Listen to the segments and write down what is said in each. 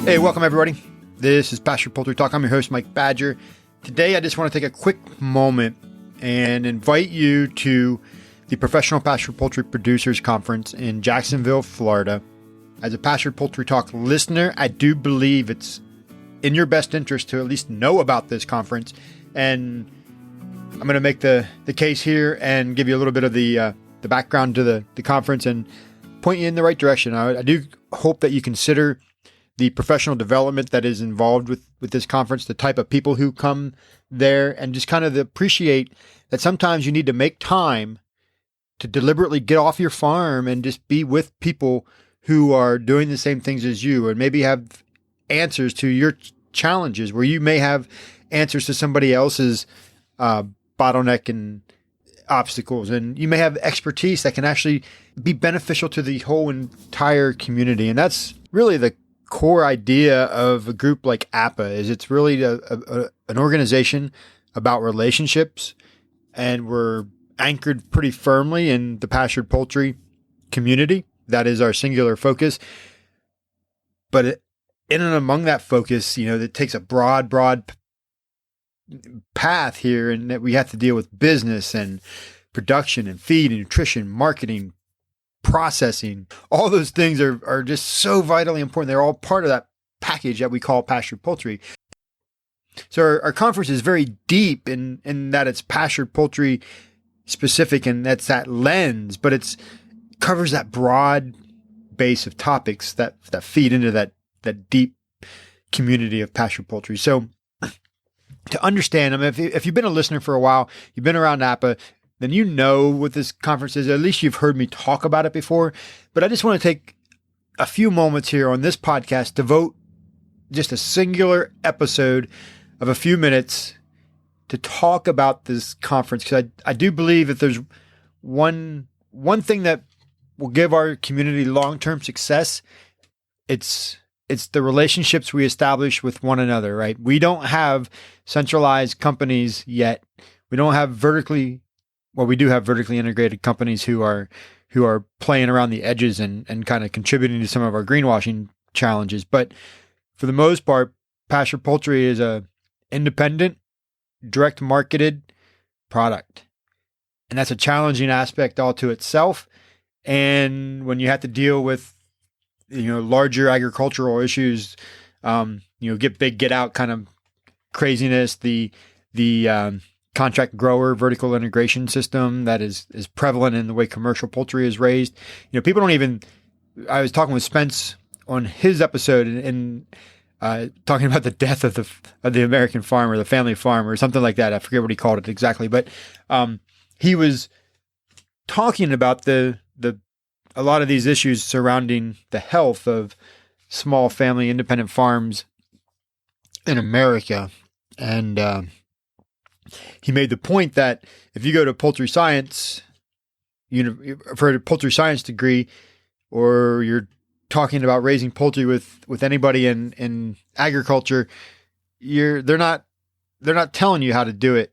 Hey, welcome everybody. This is Pasture Poultry Talk. I'm your host, Mike Badger. Today, I just want to take a quick moment and invite you to the Professional Pasture Poultry Producers Conference in Jacksonville, Florida. As a Pasture Poultry Talk listener, I do believe it's in your best interest to at least know about this conference. And I'm going to make the case here and give you a little bit of the background to the conference and point you in the right direction. I do hope that you consider the professional development that is involved with this conference, the type of people who come there, and just kind of appreciate that sometimes you need to make time to deliberately get off your farm and just be with people who are doing the same things as you, and maybe have answers to your challenges where you may have answers to somebody else's bottleneck and obstacles. And you may have expertise that can actually be beneficial to the whole entire community. And that's really the core idea of a group like APA. Is it's really an organization about relationships, and we're anchored pretty firmly in the pastured poultry community. That is our singular focus. But in and among that focus, it takes a broad path here, and that we have to deal with business and production and feed and nutrition, marketing, processing. All those things are just so vitally important. They're all part of that package that we call pastured poultry. So our conference is very deep in that it's pastured poultry specific, and that's that lens, but it covers that broad base of topics that feed into that deep community of pastured poultry. So to understand them, if you've been a listener for a while, you've been around APA, then you know what this conference is. At least you've heard me talk about it before. But I just want to take a few moments here on this podcast, devote just a singular episode of a few minutes to talk about this conference, because I do believe that there's one thing that will give our community long-term success. It's the relationships we establish with one another, right? We don't have centralized companies yet. We don't have we do have vertically integrated companies who are playing around the edges and kind of contributing to some of our greenwashing challenges. But for the most part, pasture poultry is a independent, direct marketed product. And that's a challenging aspect all to itself. And when you have to deal with, larger agricultural issues, get big, get out kind of craziness, the contract grower vertical integration system that is prevalent in the way commercial poultry is raised. People don't even, I was talking with Spence on his episode and talking about the death of the American farmer, the family farm, or something like that. I forget what he called it exactly, but he was talking about a lot of these issues surrounding the health of small family independent farms in America. And he made the point that if you go to poultry science, for a poultry science degree, or you're talking about raising poultry with anybody in agriculture, they're not telling you how to do it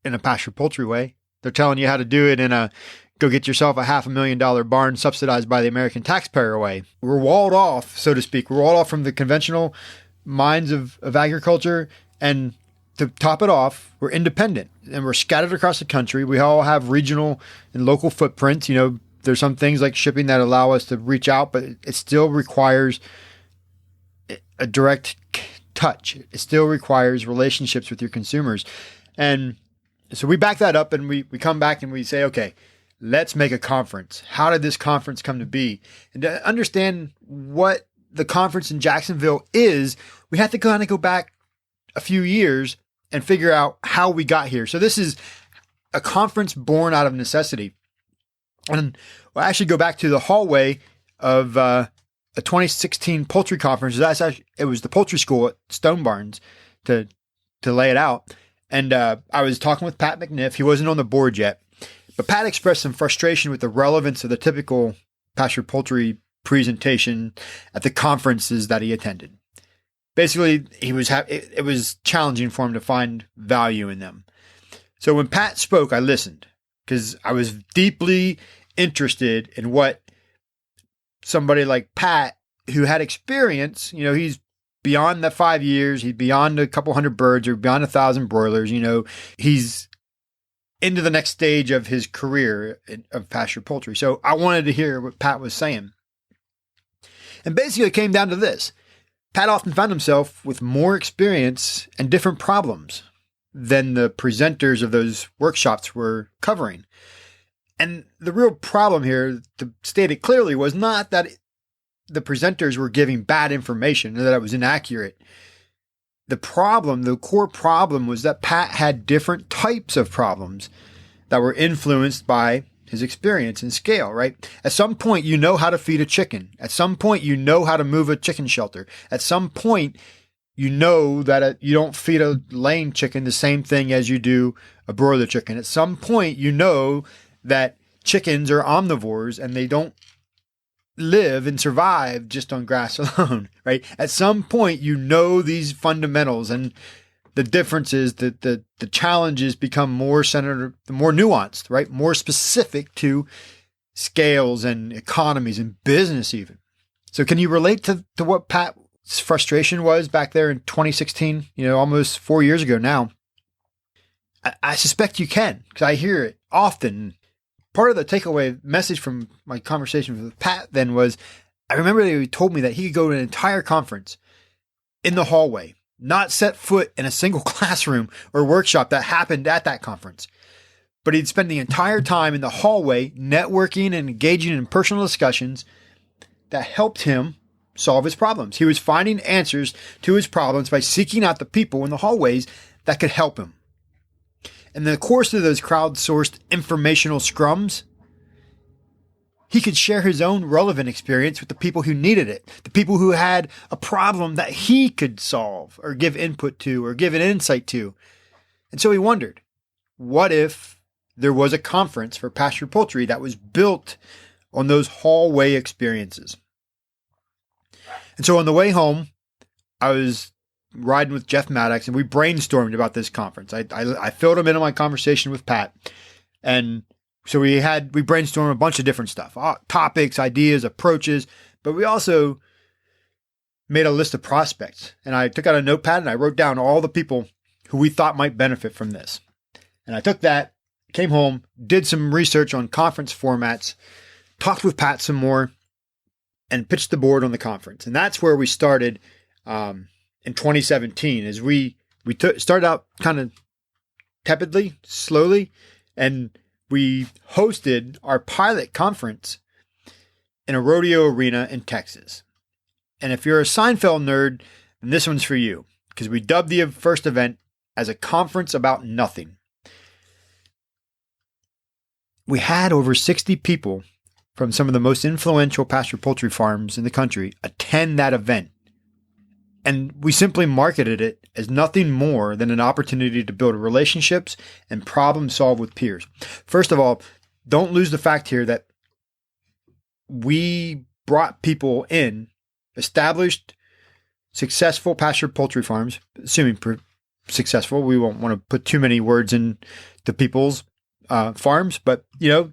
in a pasture poultry way. They're telling you how to do it in a go get yourself a $500,000 barn subsidized by the American taxpayer way. We're walled off, so to speak. We're walled off from the conventional minds of agriculture. And to top it off, we're independent and we're scattered across the country. We all have regional and local footprints. There's some things like shipping that allow us to reach out, but it still requires a direct touch. It still requires relationships with your consumers. And so we back that up and we come back and we say, okay, let's make a conference. How did this conference come to be? And to understand what the conference in Jacksonville is, we have to kind of go back a few years and figure out how we got here. So this is a conference born out of necessity. And we'll actually go back to the hallway of a 2016 poultry conference. It was the poultry school at Stone Barns to lay it out. And I was talking with Pat McNiff. He wasn't on the board yet. But Pat expressed some frustration with the relevance of the typical pastured poultry presentation at the conferences that he attended. Basically, it was challenging for him to find value in them. So when Pat spoke, I listened because I was deeply interested in what somebody like Pat who had experience, he's beyond the 5 years, he's beyond a couple hundred birds or beyond 1,000 broilers, he's into the next stage of his career of pasture poultry. So I wanted to hear what Pat was saying. And basically it came down to this. Pat often found himself with more experience and different problems than the presenters of those workshops were covering. And the real problem here, to state it clearly, was not that the presenters were giving bad information or that it was inaccurate. The core problem was that Pat had different types of problems that were influenced by his experience and scale, right? At some point, you know how to feed a chicken. At some point, you know how to move a chicken shelter. At some point, you know that you don't feed a laying chicken the same thing as you do a broiler chicken. At some point, you know that chickens are omnivores and they don't live and survive just on grass alone, right? At some point, you know these fundamentals, and the differences, the challenges become more centered, more nuanced, right? More specific to scales and economies and business even. So can you relate to what Pat's frustration was back there in 2016, almost 4 years ago now? I suspect you can, because I hear it often. Part of the takeaway message from my conversation with Pat then was, I remember that he told me that he could go to an entire conference in the hallway, not set foot in a single classroom or workshop that happened at that conference, but he'd spend the entire time in the hallway networking and engaging in personal discussions that helped him solve his problems. He was finding answers to his problems by seeking out the people in the hallways that could help him. In the course of those crowdsourced informational scrums, he could share his own relevant experience with the people who needed it, the people who had a problem that he could solve or give input to or give an insight to. And so he wondered, what if there was a conference for pasture poultry that was built on those hallway experiences? And so on the way home, I was riding with Jeff Maddox, and we brainstormed about this conference. I filled him into my conversation with Pat, and so we brainstormed a bunch of different stuff, topics, ideas, approaches, but we also made a list of prospects. And I took out a notepad and I wrote down all the people who we thought might benefit from this. And I took that, came home, did some research on conference formats, talked with Pat some more, and pitched the board on the conference. And that's where we started in 2017, as we started out kind of tepidly, slowly, and we hosted our pilot conference in a rodeo arena in Texas. And if you're a Seinfeld nerd, then this one's for you, because we dubbed the first event as a conference about nothing. We had over 60 people from some of the most influential pasture poultry farms in the country attend that event. And we simply marketed it as nothing more than an opportunity to build relationships and problem solve with peers. First of all, don't lose the fact here that we brought people in, established, successful pasture poultry farms, assuming successful. We won't want to put too many words in the people's farms, but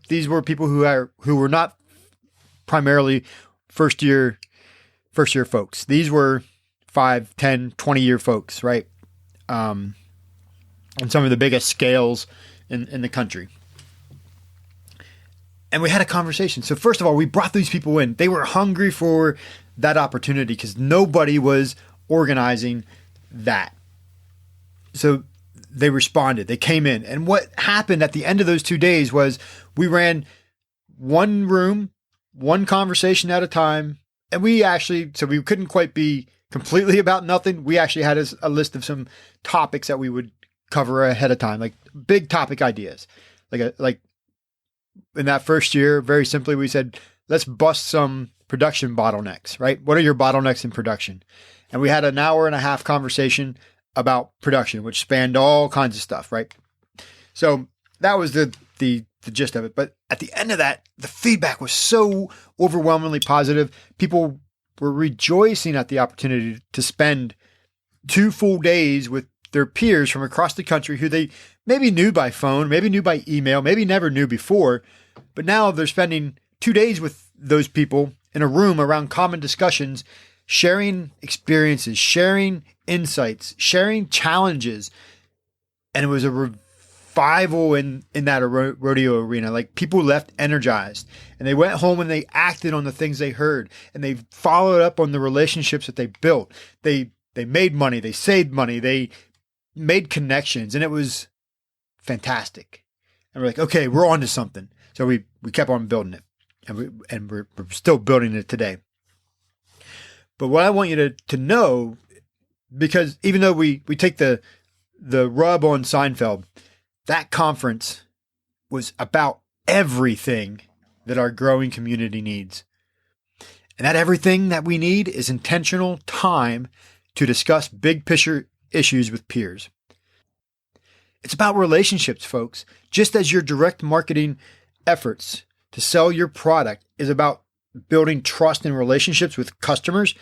these were people who were not primarily first year folks. These were 5, 10, 20-year folks, right? And some of the biggest scales in the country. And we had a conversation. So first of all, we brought these people in. They were hungry for that opportunity because nobody was organizing that. So they responded. They came in. And what happened at the end of those 2 days was we ran one room, one conversation at a time. And we couldn't quite be completely about nothing. We actually had a list of some topics that we would cover ahead of time, like big topic ideas. Like in that first year, very simply, we said, let's bust some production bottlenecks, right? What are your bottlenecks in production? And we had an hour and a half conversation about production, which spanned all kinds of stuff, right? So that was the gist of it. But at the end of that, the feedback was so overwhelmingly positive. People were rejoicing at the opportunity to spend 2 full days with their peers from across the country who they maybe knew by phone, maybe knew by email, maybe never knew before, but now they're spending 2 days with those people in a room around common discussions, sharing experiences, sharing insights, sharing challenges. And it was a revival in that rodeo arena. Like, people left energized, and they went home and they acted on the things they heard, and they followed up on the relationships that they built. They made money, they saved money, they made connections, and it was fantastic. And we're like, okay, we're on to something. So we kept on building it, and we're still building it today. But what I want you to know, because even though we take the rub on Seinfeld, that conference was about everything that our growing community needs. And that everything that we need is intentional time to discuss big picture issues with peers. It's about relationships, folks. Just as your direct marketing efforts to sell your product is about building trust and relationships with customers,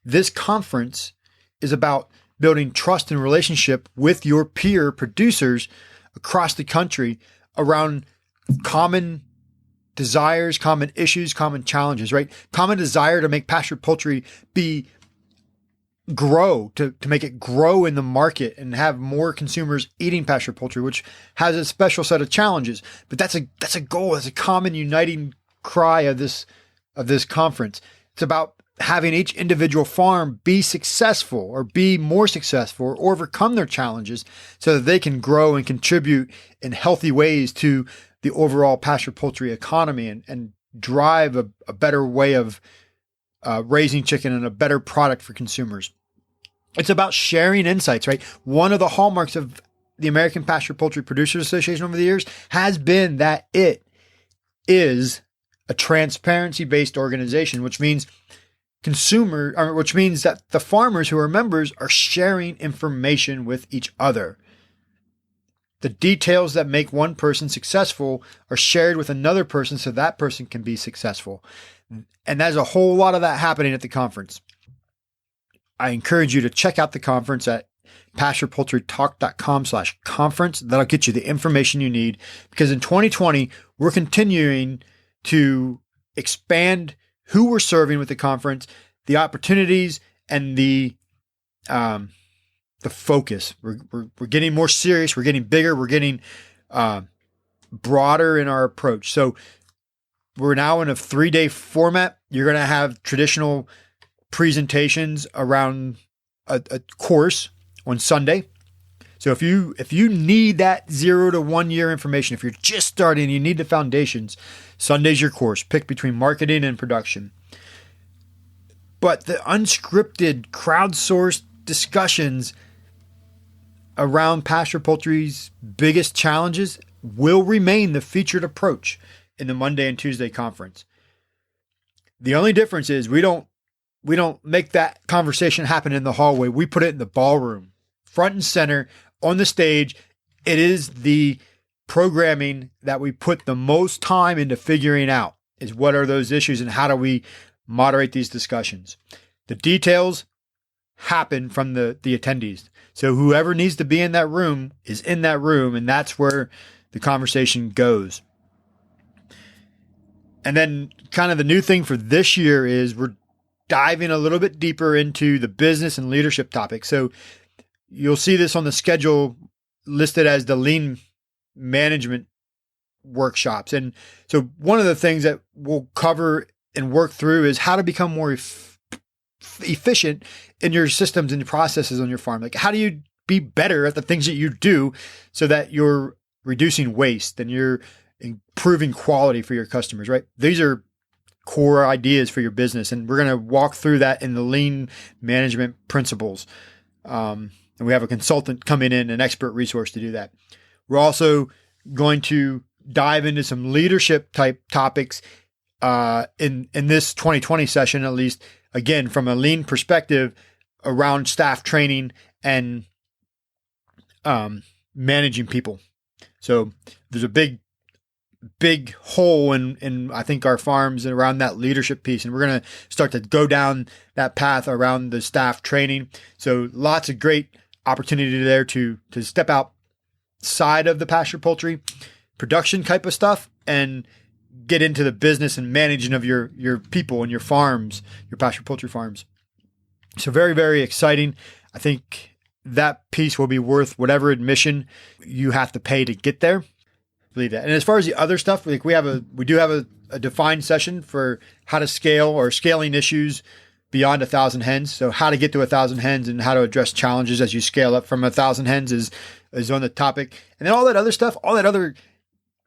this conference is about building trust and relationship with your peer producers across the country around common desires, common issues, common challenges, right? Common desire to make pastured poultry grow, to make it grow in the market and have more consumers eating pastured poultry, which has a special set of challenges. But that's a goal, that's a common uniting cry of this conference. It's about having each individual farm be successful or be more successful or overcome their challenges so that they can grow and contribute in healthy ways to the overall pastured poultry economy and drive a better way of raising chicken and a better product for consumers. It's about sharing insights, right? One of the hallmarks of the American Pastured Poultry Producers Association over the years has been that it is a transparency-based organization, which means that the farmers who are members are sharing information with each other. The details that make one person successful are shared with another person so that person can be successful. And there's a whole lot of that happening at the conference. I encourage you to check out the conference at pasturedpoultrytalk.com/conference. That'll get you the information you need, because in 2020, we're continuing to expand who we're serving with the conference, the opportunities, and the focus. We're getting more serious. We're getting bigger. We're getting broader in our approach. So we're now in a 3-day format. You're going to have traditional presentations around a course on Sunday. So if you need that 0 to 1 year information, if you're just starting, you need the foundations, Sunday's your course. Pick between marketing and production. But the unscripted, crowdsourced discussions around pastured poultry's biggest challenges will remain the featured approach in the Monday and Tuesday conference. The only difference is we don't make that conversation happen in the hallway. We put it in the ballroom, front and center, on the stage. It is the programming that we put the most time into figuring out, is what are those issues and how do we moderate these discussions. The details happen from the attendees. So whoever needs to be in that room is in that room, and that's where the conversation goes. And then kind of the new thing for this year is we're diving a little bit deeper into the business and leadership topic. So you'll see this on the schedule listed as the lean management workshops. And so one of the things that we'll cover and work through is how to become more efficient in your systems and your processes on your farm. Like, how do you be better at the things that you do so that you're reducing waste and you're improving quality for your customers, right? These are core ideas for your business. And we're going to walk through that in the lean management principles. And we have a consultant coming in, an expert resource to do that. We're also going to dive into some leadership type topics in this 2020 session, at least, again, from a lean perspective around staff training and managing people. So there's a big hole in I think our farms and around that leadership piece. And we're going to start to go down that path around the staff training. So lots of great opportunity there to step outside of the pasture poultry production type of stuff and get into the business and managing of your people and your farms, your pasture poultry farms. So very, very exciting. I think that piece will be worth whatever admission you have to pay to get there. I believe that. And as far as the other stuff, like we do have a defined session for how to scale or scaling issues beyond 1,000 hens. So how to get to 1,000 hens and how to address challenges as you scale up from 1,000 hens is on the topic. And then all that other stuff, all that other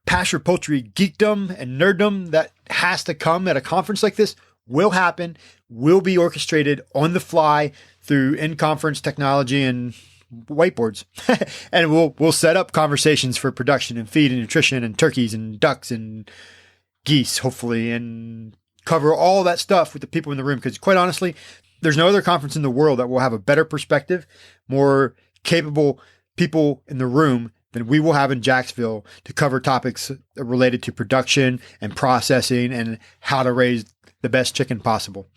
pasture poultry geekdom and nerddom that has to come at a conference like this will happen, will be orchestrated on the fly through in-conference technology and whiteboards. And we'll set up conversations for production and feed and nutrition and turkeys and ducks and geese, hopefully, and cover all that stuff with the people in the room. Because quite honestly, there's no other conference in the world that will have a better perspective, more capable people in the room than we will have in Jacksonville to cover topics related to production and processing and how to raise the best chicken possible.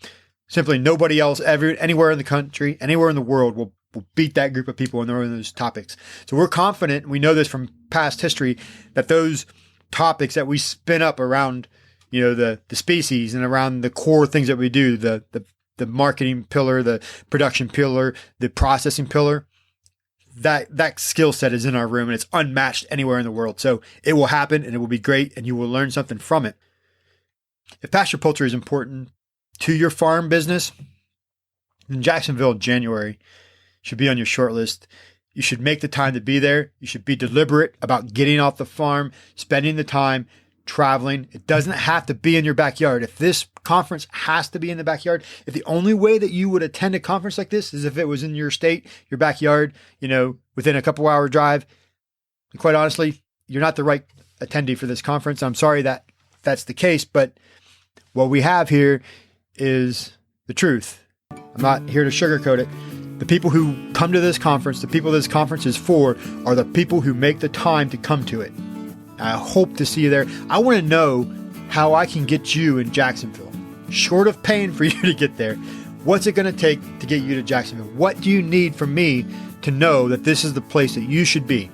Simply nobody else anywhere in the country, anywhere in the world will beat that group of people in those topics. So we're confident, we know this from past history, that those topics that we spin up around, the species and around the core things that we do, the marketing pillar, the production pillar, the processing pillar, that skill set is in our room and it's unmatched anywhere in the world. So it will happen and it will be great and you will learn something from it. If pasture poultry is important to your farm business, in Jacksonville in January should be on your short list. You should make the time to be there. You should be deliberate about getting off the farm, spending the time, traveling. It doesn't have to be in your backyard. If this conference has to be in the backyard, if the only way that you would attend a conference like this is if it was in your state, your backyard, within a couple hour drive, and quite honestly, you're not the right attendee for this conference. I'm sorry that that's the case, but what we have here is the truth. I'm not here to sugarcoat it. The people who come to this conference, the people this conference is for, are the people who make the time to come to it. I hope to see you there. I want to know how I can get you in Jacksonville. Short of paying for you to get there, what's it going to take to get you to Jacksonville? What do you need from me to know that this is the place that you should be?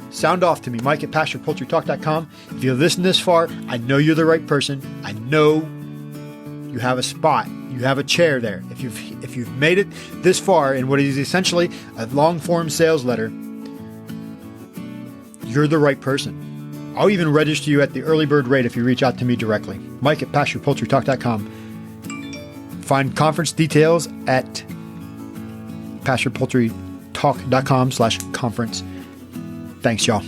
Sound off to me, Mike at PasturePoultryTalk.com. If you listen this far, I know you're the right person. I know you have a spot. You have a chair there. If you've made it this far in what is essentially a long-form sales letter, you're the right person. I'll even register you at the early bird rate if you reach out to me directly. Mike at PasturePoultryTalk.com. Find conference details at PasturePoultryTalk.com/conference. Thanks, y'all.